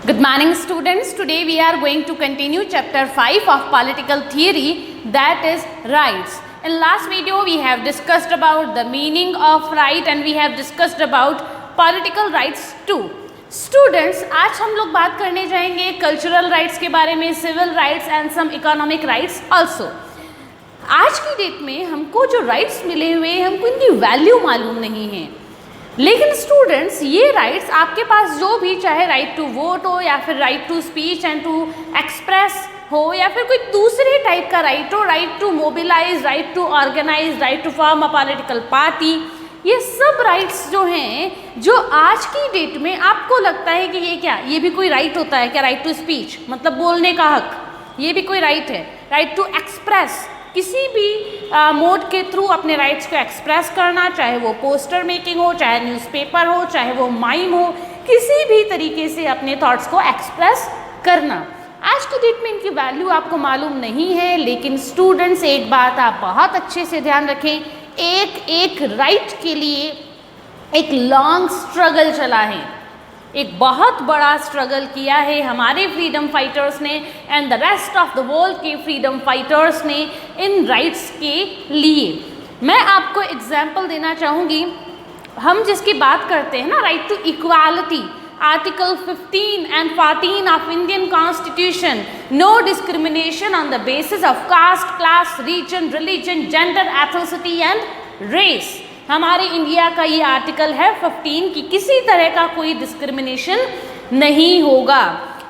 Good morning students. Today we are going to continue chapter 5 of political theory, that is rights. In last video we have discussed about the meaning of right and we have discussed about political rights too. Students, आज हम लोग बात करने जाएंगे cultural rights के बारे में, civil rights and some economic rights also. आज की डेट में हमको जो राइट्स मिले हुए हैं हमको इनकी वैल्यू मालूम नहीं है. लेकिन स्टूडेंट्स, ये राइट्स आपके पास जो भी, चाहे राइट टू वोट हो या फिर right to speech and to express हो या फिर कोई दूसरे टाइप का राइट हो, right to mobilise, right to organise, right to form a political party, ये सब राइट्स जो हैं, जो आज की डेट में आपको लगता है कि ये क्या, ये भी कोई राइट होता है क्या? राइट टू स्पीच मतलब बोलने का हक, ये भी कोई राइट है. राइट टू एक्सप्रेस, किसी भी मोड के थ्रू अपने राइट्स को एक्सप्रेस करना, चाहे वो पोस्टर मेकिंग हो, चाहे न्यूज़पेपर हो, चाहे वो माइम हो, किसी भी तरीके से अपने थॉट्स को एक्सप्रेस करना. आज की डेट में इनकी वैल्यू आपको मालूम नहीं है. लेकिन स्टूडेंट्स, एक बात आप बहुत अच्छे से ध्यान रखें, एक एक राइट के लिए एक लॉन्ग स्ट्रगल चला है, एक बहुत बड़ा स्ट्रगल किया है हमारे फ्रीडम फाइटर्स ने and the rest of the world के फ्रीडम फाइटर्स ने इन राइट्स के लिए. मैं आपको एग्जांपल देना चाहूँगी. हम जिसकी बात करते हैं ना, right to equality, article 15 and 14 of Indian constitution, no discrimination on the basis of caste, class, region, religion, gender, ethnicity and race. हमारे इंडिया का ये आर्टिकल है 15 की किसी तरह का कोई डिस्क्रिमिनेशन नहीं होगा.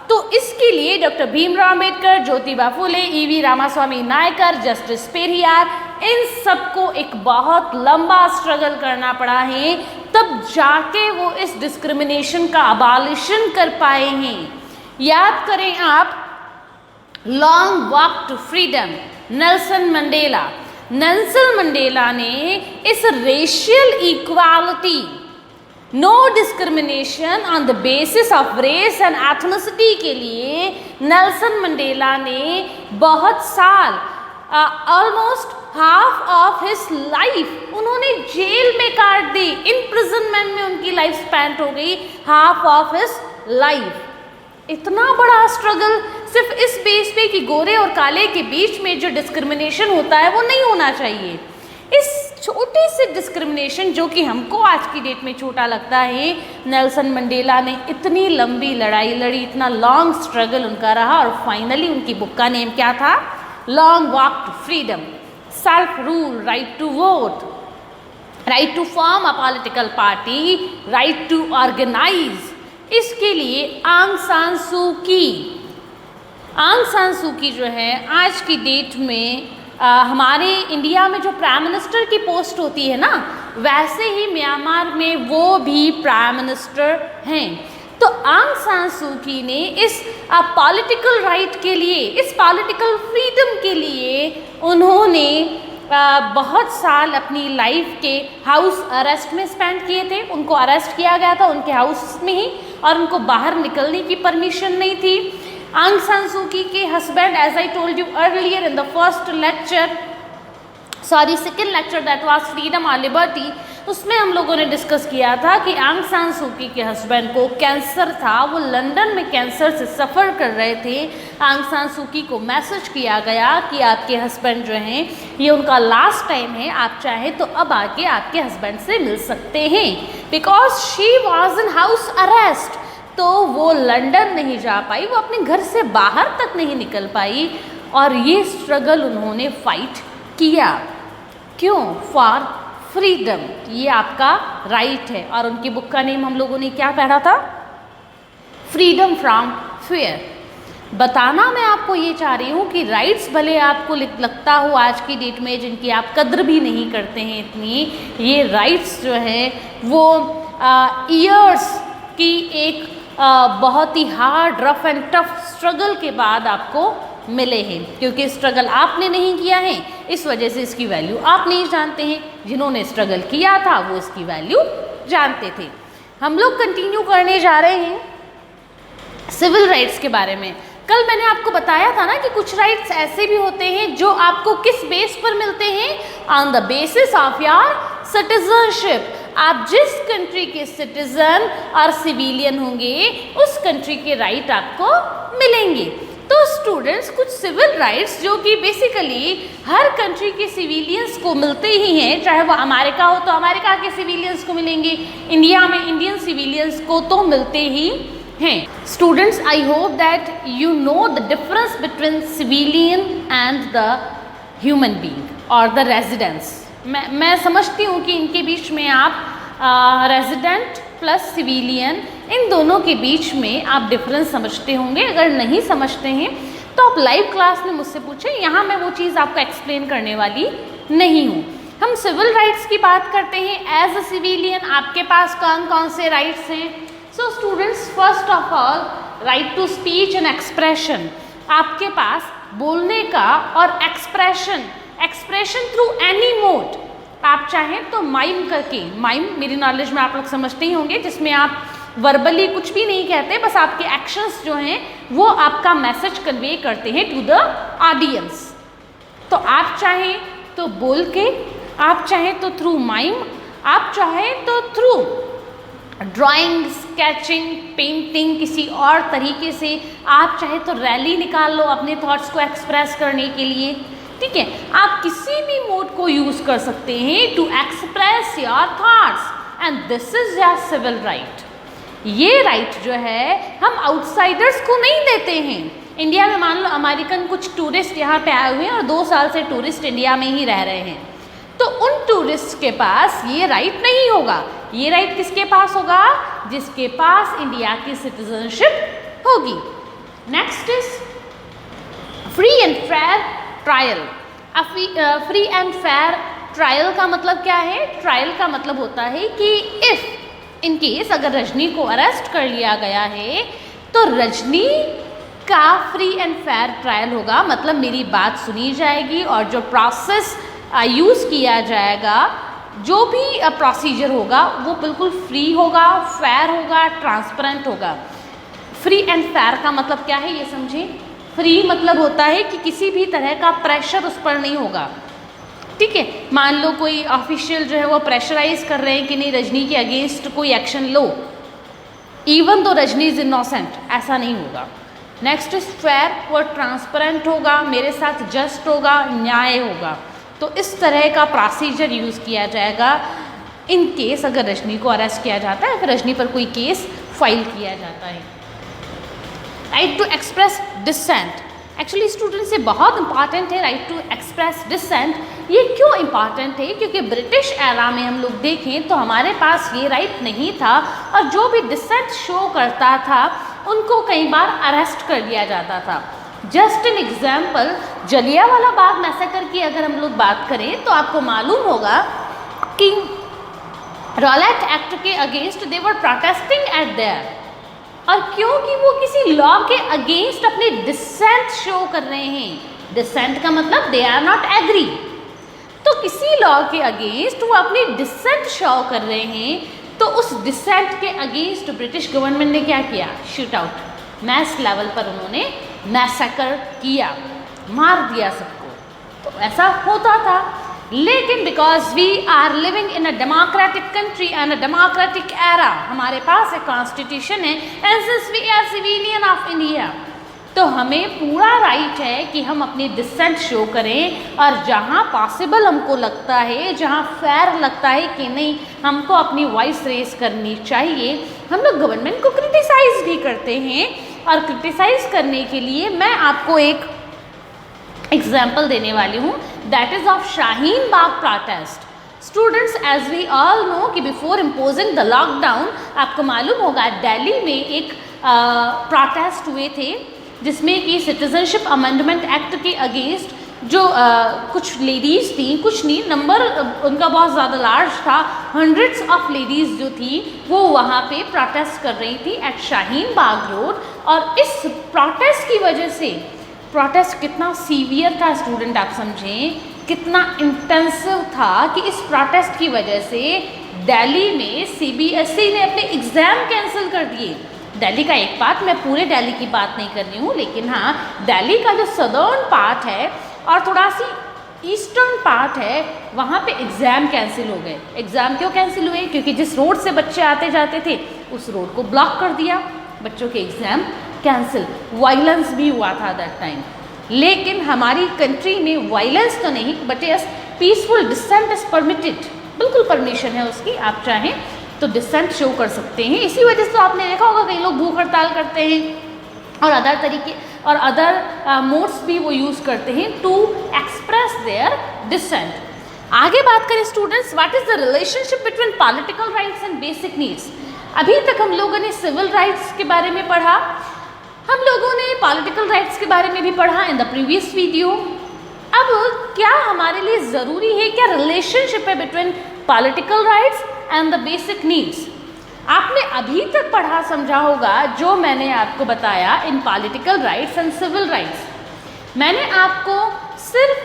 तो इसके लिए doctor Bhimrao Ambedkar, Jyotiba Phule, EV Ramaswamy Naikar, justice Periyar, इन सबको एक बहुत लंबा स्ट्रगल करना पड़ा है, तब जाके वो इस डिस्क्रिमिनेशन का अबॉलिशन कर पाए हैं. याद करें आप, Long Walk to Freedom, Nelson Mandela ने इस racial equality, no discrimination on the basis of race and ethnicity के लिए नेल्सन मंडेला ने बहुत साल, almost half of his life उन्होंने जेल में काट दी. इम्प्रिजनमेंट में उनकी लाइफ स्पेंड हो गई, हाफ ऑफ हिज लाइफ. इतना बड़ा स्ट्रगल सिर्फ इस बेस पे कि गोरे और काले के बीच में जो डिस्क्रिमिनेशन होता है वो नहीं होना चाहिए. इस छोटे से डिस्क्रिमिनेशन जो कि हमको आज की डेट में छोटा लगता है, नेल्सन मंडेला ने इतनी लंबी लड़ाई लड़ी, इतना लॉन्ग स्ट्रगल उनका रहा और फाइनली उनकी बुक का नेम क्या था? Long Walk to Freedom, self rule, right to vote, right to form a political party, right to organise. इसके लिए आंग सान सू की जो है आज की डेट में हमारे इंडिया में जो प्राइम मिनिस्टर की पोस्ट होती है ना, वैसे ही म्यांमार में वो भी प्राइम मिनिस्टर हैं. तो आंग सान सू की ने इस पॉलिटिकल राइट के लिए, इस पॉलिटिकल फ्रीडम के लिए उन्होंने बहुत साल अपनी लाइफ के हाउस अरेस्ट में स्पेंड किए थे. उनको अरेस्ट किया गया था उनके हाउस में ही और उनको बाहर निकलने की परमिशन नहीं थी. आंग सान सू की के husband, as I told you earlier in the second lecture that was freedom और लिबर्टी, उसमें हम लोगों ने डिस्कस किया था कि आंग सान सू की के हस्बैंड को कैंसर था, वो लंदन में कैंसर से सफ़र कर रहे थे. आंग सान सू की को मैसेज किया गया कि आपके हस्बैंड जो हैं, ये उनका लास्ट टाइम है, आप चाहें तो अब आके आपके हस्बैंड से मिल सकते हैं. Because she was in house arrest, तो वो लंदन नहीं जा पाई, वो अपने घर से बाहर तक नहीं निकल पाई और ये स्ट्रगल उन्होंने फाइट किया. क्यों? For freedom. ये आपका राइट है. और उनकी बुक का नेम हम लोगों ने क्या पढ़ा था? Freedom from fear. बताना मैं आपको ये चाह रही हूँ कि राइट्स भले आपको लगता हो आज की डेट में जिनकी आप कद्र भी नहीं करते हैं इतनी, ये राइट्स जो है वो ईयर्स की एक बहुत ही hard, rough and tough struggle के बाद आपको मिले हैं. क्योंकि स्ट्रगल आपने नहीं किया है, इस वजह से इसकी वैल्यू आप नहीं जानते हैं. जिन्होंने स्ट्रगल किया था वो इसकी वैल्यू जानते थे. हम लोग कंटिन्यू करने जा रहे हैं सिविल राइट्स के बारे में. कल मैंने आपको बताया था ना कि कुछ राइट्स ऐसे भी होते हैं जो आपको किस बेस पर मिलते हैं? On the basis of your citizenship. आप जिस कंट्री के सिटीजन और सिविलियन होंगे उस कंट्री के राइट आपको मिलेंगे। तो स्टूडेंट्स कुछ सिविल राइट्स जो कि बेसिकली हर कंट्री के सिविलियंस को मिलते ही हैं, चाहे वो अमेरिका हो तो अमेरिका के सिविलियंस को मिलेंगे, इंडिया में इंडियन सिविलियंस को तो मिलते ही हैं। Students I hope that you know the difference between civilian and the human being और द रेजिडेंट्स। मैं समझती हूँ कि इनके बीच में आप रेजिडेंट प्लस सिविलियन इन दोनों के बीच में आप डिफरेंस समझते होंगे। अगर नहीं समझते हैं तो आप लाइव क्लास में मुझसे पूछें, यहाँ मैं वो चीज़ आपको एक्सप्लेन करने वाली नहीं हूँ। हम सिविल राइट्स की बात करते हैं। एज अ सिविलियन आपके पास कौन कौन से राइट्स हैं? So students first of all right to speech and expression, आपके पास बोलने का और एक्सप्रेशन थ्रू एनी मोड। आप चाहें तो माइम करके, माइम मेरी नॉलेज में आप लोग समझते ही होंगे, जिसमें आप वर्बली कुछ भी नहीं कहते, बस आपके एक्शंस जो हैं वो आपका मैसेज कन्वे करते हैं टू द ऑडियंस। तो आप चाहें तो बोल के, आप चाहें तो थ्रू माइम, आप चाहें तो थ्रू ड्राइंग, स्केचिंग, पेंटिंग, किसी और तरीके से आप चाहे तो रैली निकाल लो अपने थॉट्स को एक्सप्रेस करने के लिए। ठीक है, आप किसी भी मोड को यूज़ कर सकते हैं to express your thoughts and this is your civil right. ये राइट जो है हम आउटसाइडर्स को नहीं देते हैं। इंडिया में मान लो अमेरिकन कुछ टूरिस्ट यहाँ पे आए हुए हैं और 2 साल से टूरिस्ट इंडिया में ही रह रहे हैं, तो उन टूरिस्ट के पास ये राइट नहीं होगा। ये राइट किसके पास होगा? जिसके पास इंडिया की सिटीजनशिप होगी। Next is free and fair trial. Free and fair trial का मतलब क्या है? ट्रायल का मतलब होता है कि इफ़ इन केस अगर रजनी को अरेस्ट कर लिया गया है तो रजनी का फ्री एंड फेयर ट्रायल होगा। मतलब मेरी बात सुनी जाएगी और जो प्रोसेस यूज़ किया जाएगा, जो भी प्रोसीजर होगा वो बिल्कुल फ्री होगा, फेयर होगा, ट्रांसपेरेंट होगा। फ्री एंड फेयर का मतलब क्या है ये समझें। फ्री मतलब होता है कि किसी भी तरह का प्रेशर उस पर नहीं होगा। ठीक है, मान लो कोई ऑफिशियल जो है वो प्रेशराइज कर रहे हैं कि नहीं रजनी के अगेंस्ट कोई action low, even though Rajni is innocent, ऐसा नहीं होगा। नेक्स्ट इज फेयर, वो ट्रांसपेरेंट होगा, मेरे साथ जस्ट होगा, न्याय होगा। तो इस तरह का प्रोसीजर यूज़ किया जाएगा इन केस अगर रजनी को अरेस्ट किया जाता है, फिर रजनी पर कोई केस फाइल किया जाता है। Right to express dissent, actually students ये बहुत इंपॉर्टेंट है। राइट टू एक्सप्रेस डिसेंट ये क्यों इंपॉर्टेंट है? क्योंकि ब्रिटिश एरा में हम लोग देखें तो हमारे पास ये राइट नहीं था और जो भी डिसेंट शो करता था उनको कई बार अरेस्ट कर लिया जाता था। Just an example, Jallianwala Bagh massacre की अगर हम लोग बात करें तो आपको मालूम होगा कि रॉलेट एक्ट के against they were protesting eight there, और क्योंकि वो किसी लॉ के अगेंस्ट अपने डिसेंट शो कर रहे हैं। डिसेंट का मतलब दे आर नॉट एग्री, तो किसी लॉ के अगेंस्ट वो अपनी डिसेंट शो कर रहे हैं, तो उस डिसेंट के अगेंस्ट ब्रिटिश गवर्नमेंट ने क्या किया? शूट आउट, मैस लेवल पर उन्होंने मैसेकर किया, मार दिया सबको। तो ऐसा होता था, लेकिन because we are living in a democratic country and a democratic era, हमारे पास एक कॉन्स्टिट्यूशन है and since we are civilian of India, तो हमें पूरा राइट है कि हम अपनी डिसेंट शो करें और जहाँ पॉसिबल हमको लगता है, जहाँ फेयर लगता है कि नहीं हमको अपनी वॉइस रेस करनी चाहिए, हम लोग गवर्नमेंट को क्रिटिसाइज भी करते हैं। और क्रिटिसाइज करने के लिए मैं आपको एक एग्जाम्पल देने वाली हूँ, that is of Shaheen Bagh protest. Students as we all know कि बिफोर इम्पोजिंग द लॉकडाउन, आपको मालूम होगा दिल्ली में एक प्रोटेस्ट हुए थे जिसमें कि सिटीजनशिप अमेंडमेंट एक्ट के अगेंस्ट जो कुछ लेडीज़ थी, कुछ नहीं, नंबर उनका बहुत ज़्यादा लार्ज था, हंड्रेड्स ऑफ लेडीज़ जो थी वो वहाँ पे प्रोटेस्ट कर रही थी एट शाहीन बाग रोड। और इस प्रोटेस्ट की वजह से, प्रोटेस्ट कितना सीवियर था स्टूडेंट आप समझें, कितना इंटेंसिव था कि इस प्रोटेस्ट की वजह से दिल्ली में CBSE ने अपने एग्ज़ाम कैंसिल कर दिए। दिल्ली का एक पार्ट, मैं पूरे दिल्ली की बात नहीं कर रही हूँ, लेकिन हाँ दिल्ली का जो सदर्न पार्ट है और थोड़ा सी ईस्टर्न पार्ट है वहाँ पे एग्ज़ाम कैंसिल हो गए। एग्ज़ाम क्यों कैंसिल हुए? क्योंकि जिस रोड से बच्चे आते जाते थे उस रोड को ब्लॉक कर दिया, बच्चों के एग्ज़ाम कैंसिल। वायलेंस भी हुआ था दैट टाइम, लेकिन हमारी कंट्री में वायलेंस तो नहीं, but yes peaceful dissent is permitted, बिल्कुल परमिशन है उसकी, आप चाहें तो डिसेंट शो कर सकते हैं। इसी वजह से तो आपने देखा होगा कई लोग भूख हड़ताल करते हैं और अदर तरीके और अदर मोड्स भी वो यूज़ करते हैं टू एक्सप्रेस देयर डिसेंट। आगे बात करें students, what is the relationship between political rights and basic needs. अभी तक हम लोगों ने सिविल राइट्स के बारे में पढ़ा, हम लोगों ने पॉलिटिकल राइट्स के बारे में भी पढ़ा इन द प्रीवियस वीडियो। अब क्या हमारे लिए ज़रूरी है, क्या रिलेशनशिप है between political rights and the basic needs? आपने अभी तक पढ़ा समझा होगा जो मैंने आपको बताया in political rights and civil rights. मैंने आपको सिर्फ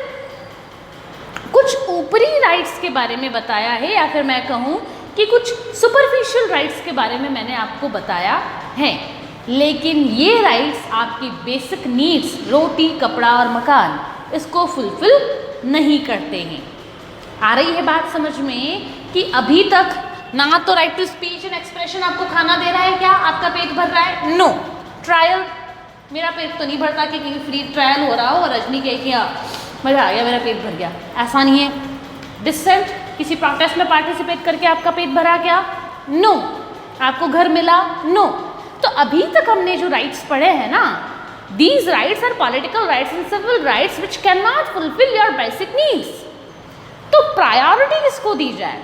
कुछ ऊपरी राइट्स के बारे में बताया है, या फिर मैं कहूँ कि कुछ सुपरफिशियल राइट्स के बारे में मैंने आपको बताया है, लेकिन ये राइट्स आपकी बेसिक नीड्स, रोटी कपड़ा और मकान, इसको फुलफिल नहीं करते हैं। आ रही है बात समझ में कि अभी तक ना तो right to speech and expression आपको खाना दे रहा है, क्या आपका पेट भर रहा है? नो। ट्रायल, मेरा पेट तो नहीं भरता कि कहीं फ्री ट्रायल हो रहा हो और रजनी कहे कि मज़ा आ गया, मेरा पेट भर गया, ऐसा नहीं है। डिसेंट, किसी प्रोटेस्ट में पार्टिसिपेट करके आपका पेट भरा क्या? नो। आपको घर मिला? नो। तो अभी तक हमने जो राइट्स पढ़े हैं ना, these rights are political rights and civil rights which can not fulfil your basic needs. तो प्रायोरिटी किसको दी जाए?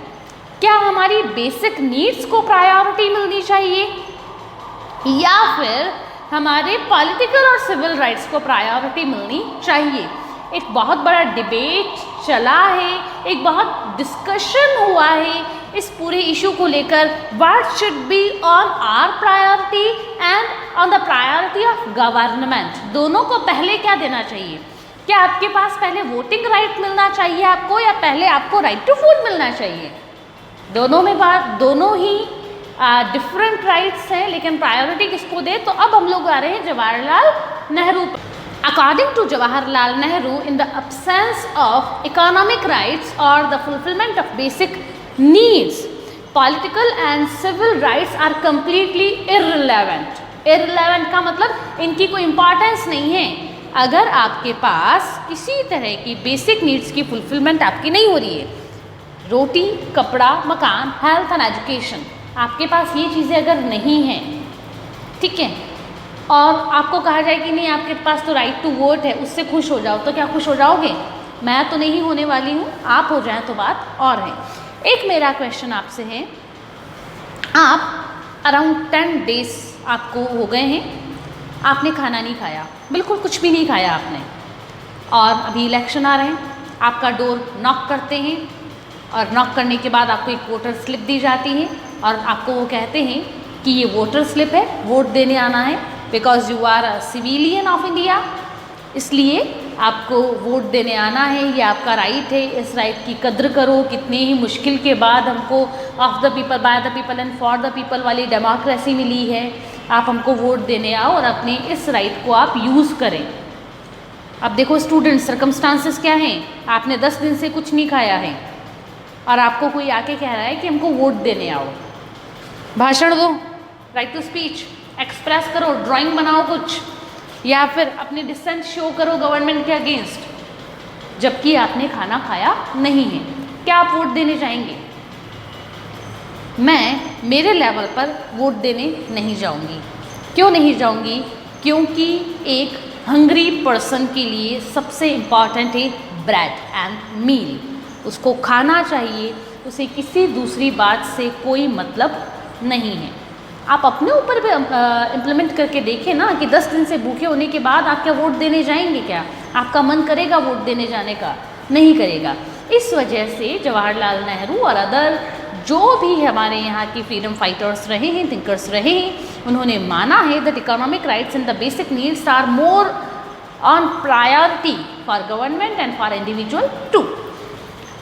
क्या हमारी बेसिक नीड्स को प्रायोरिटी मिलनी चाहिए, या फिर हमारे पॉलिटिकल और सिविल राइट्स को प्रायोरिटी मिलनी चाहिए? एक बहुत बड़ा डिबेट चला है, एक बहुत डिस्कशन हुआ है इस पूरे इशू को लेकर, what should be on our priority and on the priority of government. दोनों को पहले क्या देना चाहिए? क्या आपके पास पहले वोटिंग राइट मिलना चाहिए आपको, या पहले आपको राइट टू फूड मिलना चाहिए? दोनों में बात, दोनों ही डिफरेंट राइट्स हैं, लेकिन प्रायोरिटी किसको दे? तो अब हम लोग आ रहे हैं Jawaharlal Nehru. According to Jawaharlal Nehru, in the absence of economic rights or the fulfillment of basic needs, political and civil rights are completely irrelevant. irrelevant का मतलब इनकी कोई इम्पॉर्टेंस नहीं है। अगर आपके पास किसी तरह की बेसिक नीड्स की फुलफिलमेंट आपकी नहीं हो रही है, रोटी कपड़ा मकान हेल्थ एंड एजुकेशन, आपके पास ये चीज़ें अगर नहीं हैं, ठीक है, और आपको कहा जाए कि नहीं आपके पास तो राइट टू वोट है, उससे खुश हो जाओ, तो क्या खुश हो जाओगे? मैं तो नहीं होने वाली हूँ, आप हो जाएं तो बात और है। एक मेरा क्वेश्चन आपसे है, आप अराउंड 10 डेज आपको हो गए हैं, आपने खाना नहीं खाया, बिल्कुल कुछ भी नहीं खाया आपने, और अभी इलेक्शन आ रहे हैं, आपका डोर नॉक करते हैं, और नॉक करने के बाद आपको एक वोटर स्लिप दी जाती है, और आपको वो कहते हैं कि ये वोटर स्लिप है, वोट देने आना है, because you are a civilian of India, इसलिए आपको वोट देने आना है, ये आपका राइट है, इस राइट की कद्र करो। कितनी ही मुश्किल के बाद हमको of the people by the people and for the people वाली डेमोक्रेसी मिली है, आप हमको वोट देने आओ और अपने इस राइट को आप यूज़ करें। अब देखो स्टूडेंट, सर्कमस्टांसेस क्या हैं? आपने 10 दिन से कुछ नहीं खाया है और आपको कोई आके कह रहा है कि हमको वोट देने आओ, भाषण दो, राइट टू स्पीच एक्सप्रेस करो, ड्राइंग बनाओ कुछ, या फिर अपने डिसेंट शो करो गवर्नमेंट के अगेंस्ट, जबकि आपने खाना खाया नहीं है। क्या आप वोट देने जाएंगे? मैं मेरे लेवल पर वोट देने नहीं जाऊंगी। क्यों नहीं जाऊंगी? क्योंकि एक हंग्री पर्सन के लिए सबसे इम्पॉर्टेंट है ब्रेड एंड मील, उसको खाना चाहिए, उसे किसी दूसरी बात से कोई मतलब नहीं है। आप अपने ऊपर भी इम्प्लीमेंट करके देखें ना कि 10 दिन से भूखे होने के बाद आप क्या वोट देने जाएंगे? क्या आपका मन करेगा वोट देने जाने का? नहीं करेगा। इस वजह से जवाहरलाल नेहरू और अदर जो भी हमारे यहाँ की फ्रीडम फाइटर्स रहे हैं, थिंकर्स रहे हैं, उन्होंने माना है that economic rights and the basic needs are more on priority for government and for individual too.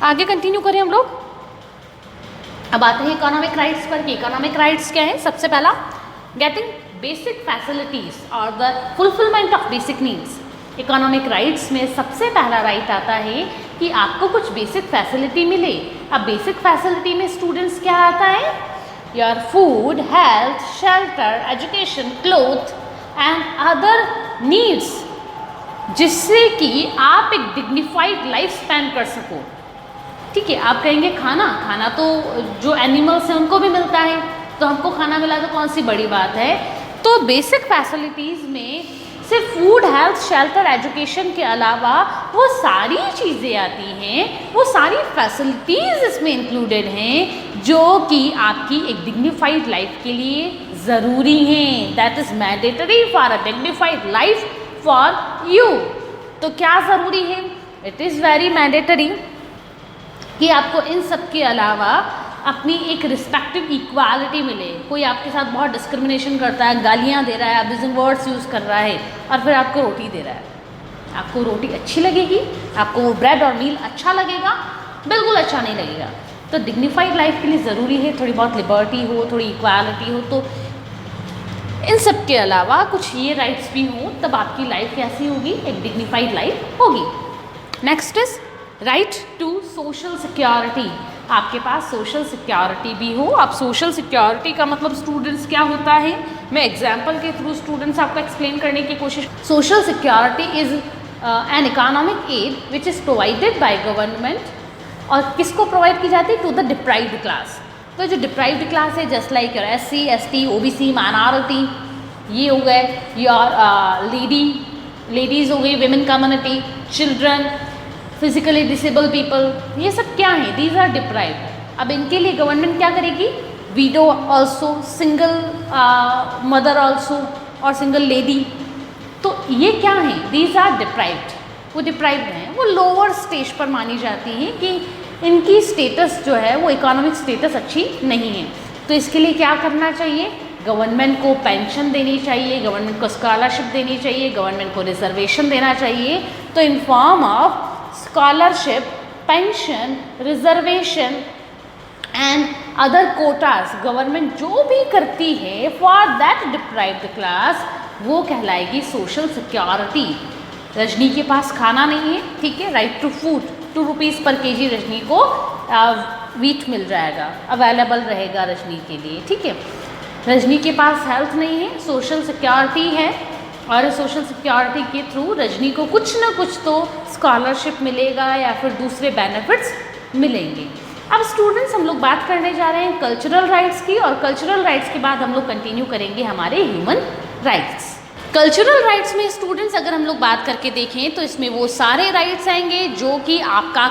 आगे कंटिन्यू करें हम लोग। अब आते हैं इकोनॉमिक राइट्स पर कि इकोनॉमिक राइट्स क्या है। सबसे पहला, गेटिंग बेसिक फैसिलिटीज और the fulfilment of basic needs. Economic rights में सबसे पहला राइट आता है कि आपको कुछ बेसिक फैसिलिटी मिले। अब बेसिक फैसिलिटी में स्टूडेंट्स क्या आता है? Your food, health, shelter, education, cloth and other needs, जिससे कि आप एक डिग्निफाइड लाइफ स्पेंड कर सको। ठीक है, आप कहेंगे खाना तो जो एनिमल्स हैं उनको भी मिलता है, तो हमको खाना मिला तो कौन सी बड़ी बात है। तो बेसिक फैसिलिटीज़ में सिर्फ फूड, हेल्थ, शेल्टर, एजुकेशन के अलावा वो सारी चीज़ें आती हैं, वो सारी फैसिलिटीज़ इसमें इंक्लूडेड हैं जो कि आपकी एक डिग्निफाइड लाइफ के लिए ज़रूरी हैं। That is mandatory for a dignified life for you. तो क्या ज़रूरी है? इट इज़ वेरी मैंडेटरी कि आपको इन सब के अलावा अपनी एक रिस्पेक्टिव इक्वालिटी मिले। कोई आपके साथ बहुत डिस्क्रिमिनेशन करता है, गालियाँ दे रहा है, अब्यूजिंग वर्ड्स यूज़ कर रहा है और फिर आपको रोटी दे रहा है, आपको रोटी अच्छी लगेगी? आपको वो ब्रेड और मील अच्छा लगेगा? बिल्कुल अच्छा नहीं लगेगा। तो डिग्निफाइड लाइफ के लिए ज़रूरी है थोड़ी बहुत लिबर्टी हो, थोड़ी इक्वालिटी हो। तो इन सब के अलावा कुछ ये राइट्स भी हों, तब आपकी लाइफ कैसी होगी? एक डिग्निफाइड लाइफ होगी। Next is right to social security. आपके पास सोशल सिक्योरिटी भी हो। अब सोशल सिक्योरिटी का मतलब स्टूडेंट्स क्या होता है, मैं एग्जाम्पल के थ्रू स्टूडेंट्स आपको एक्सप्लेन करने की कोशिश। Social security is an economic aid which is provided by government, और किसको प्रोवाइड की जाती है? To the deprived class. तो जो डिप्राइव्ड क्लास है, just like your SC, ST, OBC, minority, ये हो गए योर लेडीज़ हो गई, women community, children, physically disable people, ये सब क्या है? These are deprived. अब इनके लिए गवर्नमेंट क्या करेगी? Widow also, single mother also और सिंगल लेडी। तो ये क्या हैं? These are deprived. वो डिप्राइव्ड हैं, वो लोअर स्टेज पर मानी जाती हैं कि इनकी स्टेटस जो है वो इकोनॉमिक स्टेटस अच्छी नहीं है। तो इसके लिए क्या करना चाहिए? गवर्नमेंट को पेंशन देनी चाहिए, गवर्नमेंट को स्कॉलरशिप देनी चाहिए, गवर्नमेंट को रिजर्वेशन देना चाहिए। तो in form of scholarship, pension, reservation and other quotas government जो भी करती है फॉर दैट डिप्राइव्ड क्लास, वो कहलाएगी सोशल सिक्योरिटी। रजनी के पास खाना नहीं है, ठीक है, राइट टू फूड, 2 रुपीज़ पर केजी रजनी को वीट मिल जाएगा, अवेलेबल रहेगा रजनी के लिए, ठीक है। रजनी के पास हेल्थ नहीं है, सोशल सिक्योरिटी है, और सोशल सिक्योरिटी के थ्रू रजनी को कुछ ना कुछ तो स्कॉलरशिप मिलेगा या फिर दूसरे बेनिफिट्स मिलेंगे। अब स्टूडेंट्स हम लोग बात करने जा रहे हैं कल्चरल राइट्स की, और कल्चरल राइट्स के बाद हम लोग कंटिन्यू करेंगे हमारे ह्यूमन राइट्स। कल्चरल राइट्स में स्टूडेंट्स अगर हम लोग बात करके देखें तो इसमें वो सारे राइट्स आएंगे जो कि आपका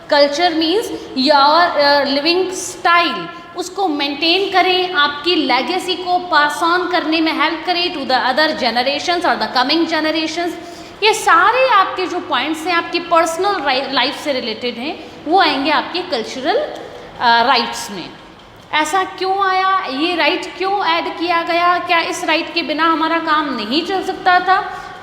culture means your living style, उसको मेंटेन करें, आपकी लेगेसी को पास ऑन करने में हेल्प करें टू द अदर जनरेशंस और द कमिंग जनरेशंस। ये सारे आपके जो पॉइंट्स हैं आपकी पर्सनल लाइफ से रिलेटेड हैं, वो आएंगे आपके कल्चरल राइट्स में। ऐसा क्यों आया, ये राइट क्यों ऐड किया गया, क्या इस राइट के बिना हमारा काम नहीं चल सकता था?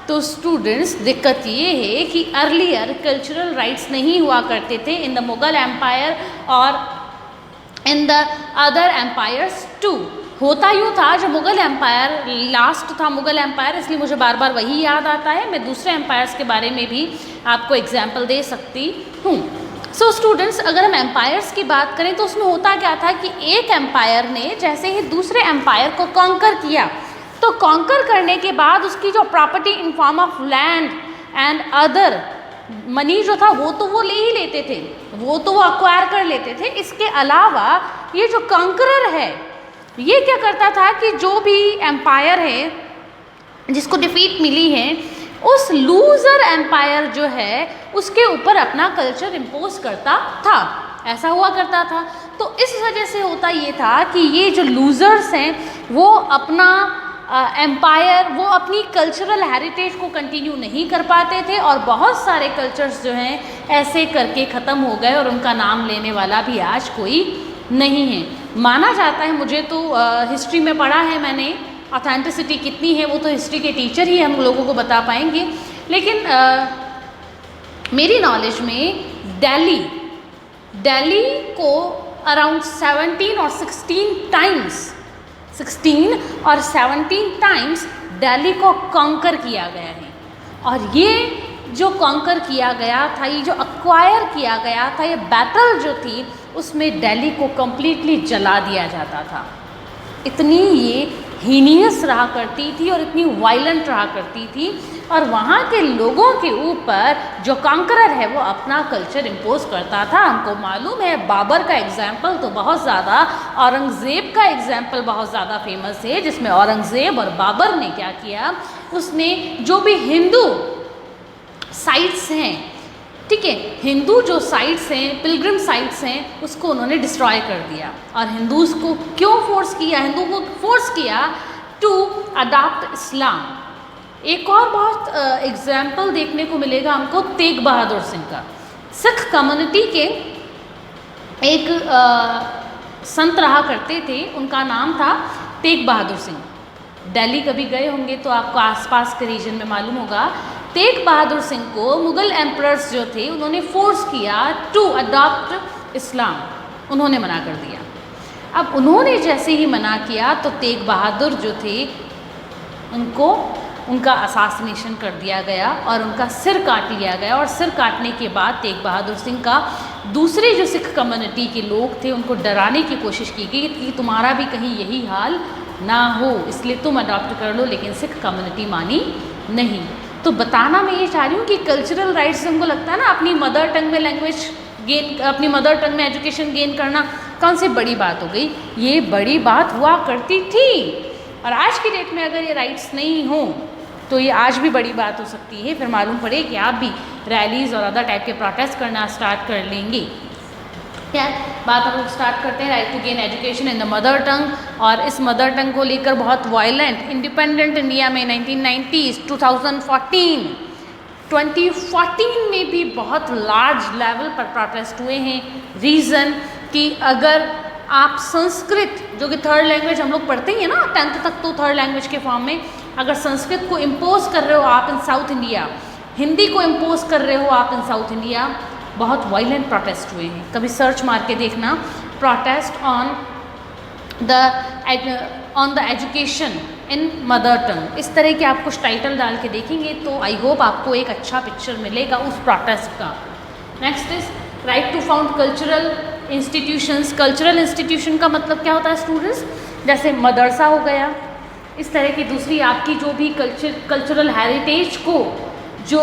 तो स्टूडेंट्स दिक्कत ये है कि अर्लियर कल्चरल राइट्स नहीं हुआ करते थे इन द मुगल एम्पायर और in the other empires too. होता यूँ था, जो मुगल एम्पायर लास्ट था मुगल एम्पायर, इसलिए मुझे बार बार वही याद आता है। मैं दूसरे एम्पायर्स के बारे में भी आपको एग्जाम्पल दे सकती हूँ। सो स्टूडेंट्स, अगर हम एम्पायर्स की बात करें तो उसमें होता क्या था कि एक एम्पायर ने जैसे ही दूसरे एम्पायर को कॉन्कर किया, तो कॉन्कर करने के बाद उसकी जो property in form of land and other money जो था वो ले ही लेते थे, वो अक्वायर कर लेते थे। इसके अलावा ये जो कॉन्करर है, ये क्या करता था कि जो भी एम्पायर है जिसको डिफीट मिली है, उस लूज़र एम्पायर जो है उसके ऊपर अपना कल्चर इम्पोज करता था। ऐसा हुआ करता था। तो इस वजह से होता ये था कि ये जो लूज़र्स हैं वो अपना एम्पायर, वो अपनी कल्चरल हेरिटेज को कंटिन्यू नहीं कर पाते थे, और बहुत सारे कल्चर्स जो हैं ऐसे करके ख़त्म हो गए और उनका नाम लेने वाला भी आज कोई नहीं है। माना जाता है, मुझे तो हिस्ट्री में पढ़ा है मैंने, ऑथेंटिसिटी कितनी है वो तो हिस्ट्री के टीचर ही हम लोगों को बता पाएंगे, लेकिन मेरी नॉलेज में दिल्ली को अराउंड 17 और 16 टाइम्स दिल्ली को कॉन्कर किया गया है। और ये जो कॉन्कर किया गया था, ये जो अक्वायर किया गया था, ये बैटल जो थी उसमें दिल्ली को कम्प्लीटली जला दिया जाता था। इतनी ये हीनियस रहा करती थी और इतनी वायलेंट रहा करती थी, और वहाँ के लोगों के ऊपर जो कॉन्करर है वो अपना कल्चर इम्पोज करता था। हमको मालूम है बाबर का एग्जाम्पल तो बहुत ज़्यादा, औरंगज़ेब का एग्जाम्पल बहुत ज़्यादा फेमस है, जिसमें औरंगज़ेब और बाबर ने क्या किया, उसने जो भी हिंदू साइट्स हैं, ठीक है, हिंदू जो साइट्स हैं, पिलग्रिम साइट्स हैं, उसको उन्होंने डिस्ट्रॉय कर दिया। और हिंदूज़ को क्यों फोर्स किया, हिंदू को फोर्स किया टू अडॉप्ट इस्लाम। एक और बहुत एग्जाम्पल देखने को मिलेगा हमको तेग बहादुर सिंह का। सिख कम्युनिटी के एक संत रहा करते थे, उनका नाम था तेग बहादुर सिंह। दिल्ली कभी गए होंगे तो आपको आसपास के रीजन में मालूम होगा। तेग बहादुर सिंह को मुग़ल एम्परर्स जो थे उन्होंने फोर्स किया टू अडॉप्ट इस्लाम, उन्होंने मना कर दिया। अब उन्होंने जैसे ही मना किया तो तेग बहादुर जो थे उनको उनका असासिनेशन कर दिया गया और उनका सिर काट लिया गया। और सिर काटने के बाद तेग बहादुर सिंह का दूसरे जो सिख कम्युनिटी के लोग थे उनको डराने की कोशिश की गई कि तुम्हारा भी कहीं यही हाल ना हो, इसलिए तुम अडॉप्ट कर लो, लेकिन सिख कम्युनिटी मानी नहीं। तो बताना मैं ये चाह रही हूँ कि कल्चरल राइट्स हमको लगता है ना, अपनी मदर टंग में लैंग्वेज गेन, अपनी मदर टंग में एजुकेशन गेन करना कौन सी बड़ी बात हो गई, ये बड़ी बात हुआ करती थी। और आज की डेट में अगर ये राइट्स नहीं हों तो ये आज भी बड़ी बात हो सकती है। फिर मालूम पड़े कि आप भी रैलीज़ और अदर टाइप के प्रोटेस्ट करना स्टार्ट कर लेंगे। यार बात हम लोग स्टार्ट करते हैं right to gain education in the mother tongue. और इस मदर टंग को लेकर बहुत वायलेंट इंडिपेंडेंट इंडिया में 1990s 2014 में भी बहुत लार्ज लेवल पर प्रोटेस्ट हुए हैं। रीज़न कि अगर आप संस्कृत जो कि थर्ड लैंग्वेज हम लोग पढ़ते ही हैं ना 10th तक, तो थर्ड लैंग्वेज के फॉर्म में, अगर संस्कृत को इम्पोज कर रहे हो आप इन साउथ इंडिया, हिंदी को इम्पोज कर रहे हो आप इन साउथ इंडिया, बहुत वायलेंट प्रोटेस्ट हुए हैं। कभी सर्च मार के देखना, protest on the education in mother tongue, इस तरह के आप कुछ टाइटल डाल के देखेंगे तो आई होप आपको एक अच्छा पिक्चर मिलेगा उस प्रोटेस्ट का। Next is right to found cultural institutions. Cultural institution का मतलब क्या होता है स्टूडेंट्स, जैसे मदरसा हो गया, इस तरह की दूसरी आपकी जो भी कल्चरल हेरिटेज को जो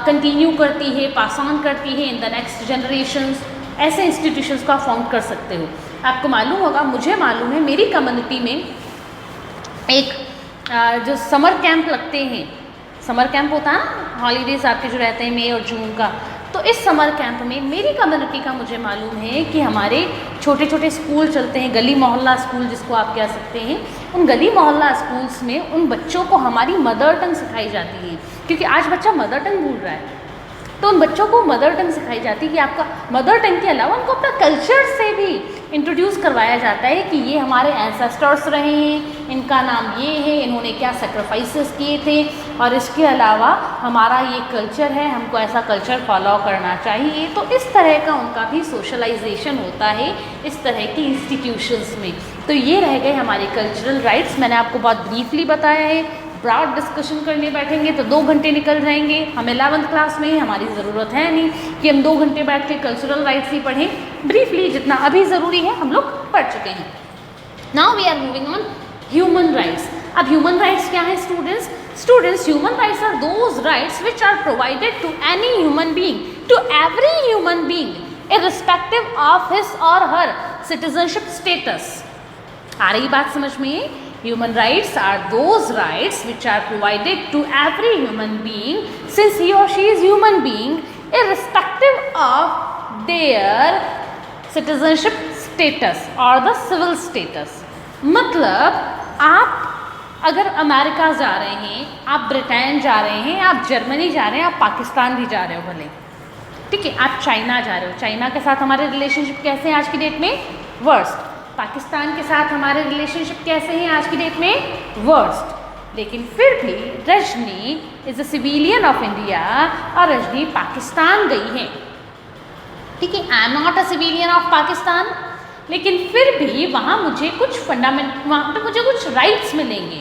कंटिन्यू करती है, पास ऑन करती है इन द नेक्स्ट जनरेशंस, ऐसे इंस्टीट्यूशंस को आप फाउंड कर सकते हो। आपको मालूम होगा, मुझे मालूम है, मेरी कम्युनिटी में एक जो समर कैंप लगते हैं, समर कैंप होता है ना, हॉलीडेज आपके जो रहते हैं मई और जून का, तो इस समर कैंप में मेरी कम्युनिटी का मुझे मालूम है कि हमारे छोटे छोटे स्कूल चलते हैं, गली मोहल्ला स्कूल जिसको आप कह सकते हैं। उन गली मोहल्ला स्कूल्स में उन बच्चों को हमारी मदर टंग सिखाई जाती है, क्योंकि आज बच्चा मदर टंग भूल रहा है, तो उन बच्चों को मदर टंग सिखाई जाती है कि आपका मदर टंग के अलावा उनको अपना कल्चर से भी इंट्रोड्यूस करवाया जाता है कि ये हमारे एंसेस्टर्स रहे हैं, इनका नाम ये है, इन्होंने क्या सेक्रीफाइसेस किए थे, और इसके अलावा हमारा ये कल्चर है, हमको ऐसा कल्चर फॉलो करना चाहिए। तो इस तरह का उनका भी सोशलाइजेशन होता है इस तरह की इंस्टीट्यूशंस में। तो ये रह गए हमारे कल्चरल राइट्स, मैंने आपको बहुत ब्रीफली बताया है। ब्रॉड डिस्कशन करने बैठेंगे तो 2 घंटे निकल जाएंगे। हम 11th क्लास में, हमारी ज़रूरत है नहीं कि हम 2 घंटे बैठ के कल्चरल राइट्स ही पढ़ें। ब्रीफली जितना अभी ज़रूरी है हम लोग पढ़ चुके हैं। Now we are moving on human rights. अब ह्यूमन राइट्स क्या है students? Human rights are those rights which are provided to any human being, to every human being irrespective of his और हर सिटीजनशिप स्टेटस। आ रही बात समझ में? Human rights are those rights which are provided to every human being since he or she is human being irrespective of their citizenship status or the civil status। मतलब आप अगर America जा रहे हैं, आप ब्रिटेन जा रहे हैं, आप जर्मनी जा रहे हैं, आप पाकिस्तान भी जा रहे हो भले, ठीक है, आप चाइना जा रहे हो, चाइना के साथ हमारे रिलेशनशिप कैसे हैं आज की डेट में? वर्स्ट। पाकिस्तान के साथ हमारे रिलेशनशिप कैसे हैं आज की डेट में? वर्स्ट। लेकिन फिर भी Rajni is a civilian of India और रजनी पाकिस्तान गई है, ठीक है, I am not a civilian of Pakistan, लेकिन फिर भी वहाँ मुझे कुछ वहाँ पे मुझे कुछ राइट्स मिलेंगे,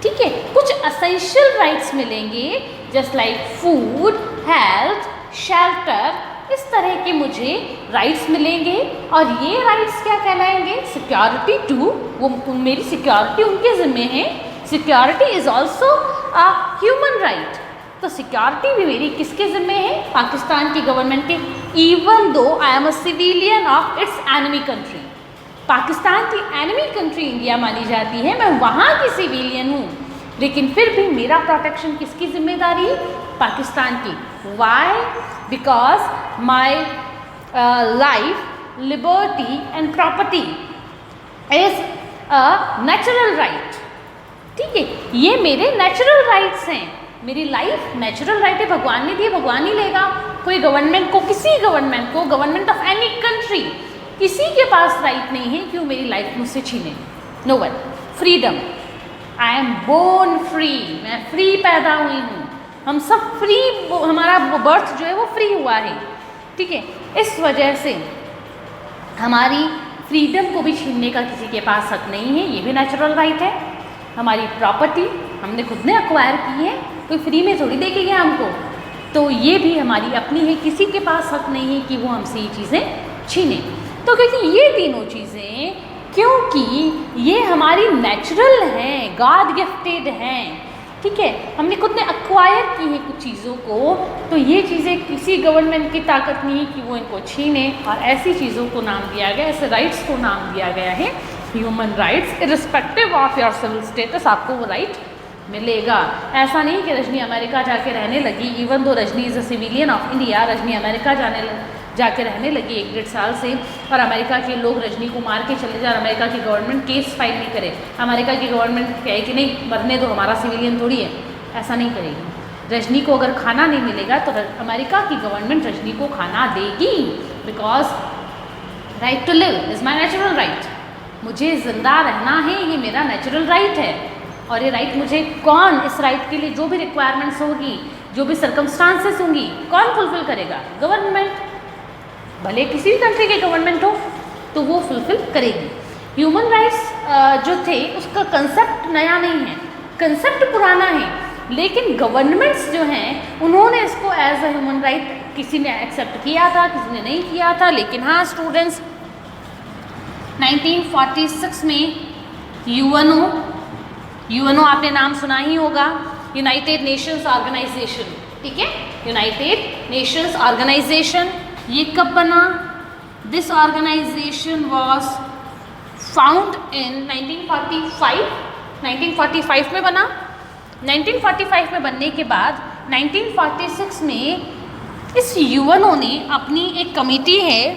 ठीक है, कुछ एसेंशियल राइट्स मिलेंगे, just like food, health, shelter, इस तरह के मुझे राइट्स मिलेंगे। और ये राइट्स क्या कहलाएंगे? सिक्योरिटी टू, वो मेरी सिक्योरिटी उनके ज़िम्मे है। Security is also a human right. तो सिक्योरिटी भी मेरी किसके ज़िम्मे है? पाकिस्तान की गवर्नमेंट के। Even though I am a civilian of its enemy country, Pakistan की एनिमी कंट्री इंडिया मानी जाती है, मैं वहाँ की सिविलियन हूँ, लेकिन फिर भी मेरा प्रोटेक्शन किसकी जिम्मेदारी? पाकिस्तान की। Why? Because my life, liberty and property is a natural right. ठीक है, ये मेरे नेचुरल राइट्स हैं। मेरी लाइफ नेचुरल राइट है, भगवान ने दी, भगवान ही लेगा। कोई गवर्नमेंट को, किसी गवर्नमेंट को, गवर्नमेंट ऑफ एनी कंट्री, किसी के पास राइट नहीं है कि वो मेरी लाइफ मुझसे छीने। No one. Freedom, I am born free, मैं फ्री पैदा हुई हूँ। हम सब फ्री, हमारा बर्थ जो है वो फ्री हुआ है। ठीक है, इस वजह से हमारी फ्रीडम को भी छीनने का किसी के पास हक नहीं है, ये भी नेचुरल राइट है। हमारी प्रॉपर्टी हमने खुद ने अक्वायर की है, कोई फ्री में थोड़ी दे के गया हमको, तो ये भी हमारी अपनी है, किसी के पास हक नहीं है कि वो हमसे ये चीज़ें छीने। तो क्योंकि ये तीनों चीज़ें, क्योंकि ये हमारी नेचुरल हैं, गॉड गिफ्टेड हैं, ठीक है, हमने खुद ने अक्वायर की है कुछ चीज़ों को, तो ये चीज़ें किसी गवर्नमेंट की ताकत नहीं है कि वो इनको छीने। और ऐसी चीज़ों को नाम दिया गया, ऐसे राइट्स को नाम दिया गया है human rights. Irrespective of your civil status आपको वो राइट मिलेगा। ऐसा नहीं कि रजनी अमेरिका जाके रहने लगी, even though Rajni is a civilian of India, Rajni America जाके रहने लगी 1-1.5 साल से, और अमेरिका के लोग रजनी को मार के चले जाए, अमेरिका की गवर्नमेंट केस फाइल नहीं करे, अमेरिका की गवर्नमेंट कहे कि नहीं मरने दो, हमारा सिविलियन थोड़ी है, ऐसा नहीं करेगी। रजनी को अगर खाना नहीं मिलेगा तो अमेरिका की गवर्नमेंट रजनी को खाना देगी, because right to live is my natural right. मुझे ज़िंदा रहना है, ये मेरा नेचुरल राइट है। और ये राइट मुझे कौन, इस राइट के लिए जो भी रिक्वायरमेंट्स होगी, जो भी सर्कमस्टांसेस होंगी, कौन फुलफिल करेगा? गवर्नमेंट, भले किसी भी कंट्री के गवर्नमेंट हो तो वो फुलफिल करेगी। ह्यूमन राइट्स जो थे उसका कंसेप्ट नया नहीं है, कंसेप्ट पुराना है, लेकिन गवर्नमेंट्स जो हैं उन्होंने इसको एज अ ह्यूमन राइट, किसी ने एक्सेप्ट किया था, किसी ने नहीं किया था। लेकिन हाँ स्टूडेंट्स, 1946 में यूएनओ आपने नाम सुना ही होगा, यूनाइटेड नेशंस ऑर्गेनाइजेशन, ठीक है, यूनाइटेड नेशंस ऑर्गेनाइजेशन। ये कब बना? This organisation was found in 1945 में बना। 1945 में बनने के बाद 1946 में इस यूएनओ ने अपनी एक कमेटी है,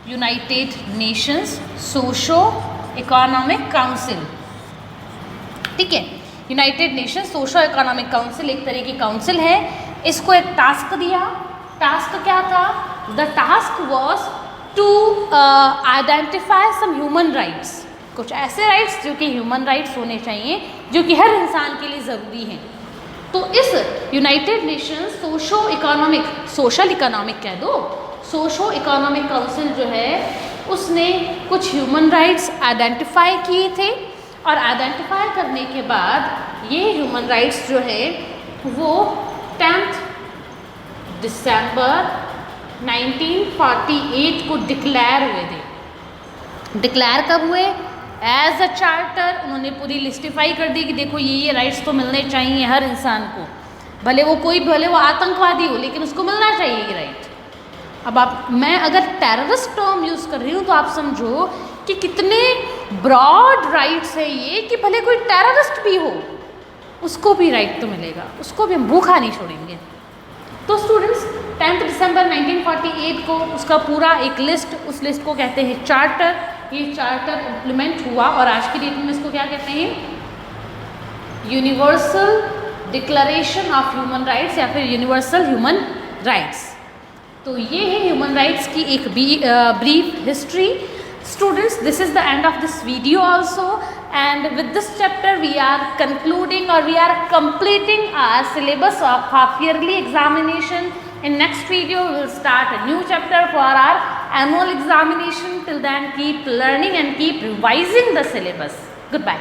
United Nations socio economic council, ठीक है, United Nations socio economic council एक तरह की काउंसिल है। इसको एक टास्क दिया। टास्क क्या था? The task was to identify some human rights, कुछ ऐसे राइट्स जो कि ह्यूमन राइट्स होने चाहिए, जो कि हर इंसान के लिए ज़रूरी हैं। तो इस यूनाइटेड नेशंस सोशल इकोनॉमिक कह दो, सोशो इकोनॉमिक काउंसिल जो है उसने कुछ ह्यूमन राइट्स आइडेंटिफाई किए थे, और आइडेंटिफाई करने के बाद ये ह्यूमन राइट्स जो है वो 10 दिसंबर 1948 को डिक्लेयर हुए थे। डिक्लेयर कब हुए? As a charter. उन्होंने पूरी लिस्टिफाई कर दी कि देखो ये राइट्स तो मिलने चाहिए हर इंसान को, भले वो आतंकवादी हो, लेकिन उसको मिलना चाहिए ये राइट। अब मैं अगर टेररिस्ट टर्म यूज़ कर रही हूँ तो आप समझो कि कितने ब्रॉड राइट्स है ये, कि भले कोई टेररिस्ट भी हो उसको भी राइट तो मिलेगा, उसको भी हम भूखा नहीं छोड़ेंगे। तो स्टूडेंट्स 10 दिसंबर 1948 को उसका पूरा एक लिस्ट, उस लिस्ट को कहते हैं चार्टर। ये चार्टर इम्प्लीमेंट हुआ और आज की डेट में इसको क्या कहते हैं? Universal declaration of human rights या फिर यूनिवर्सल ह्यूमन राइट्स। तो ये है ह्यूमन राइट्स की एक brief history. Students, this is the end of this video also, and with this chapter we are concluding or we are completing our syllabus of half-yearly examination. In next video we will start a new chapter for our annual examination. Till then keep learning and keep revising the syllabus. Goodbye.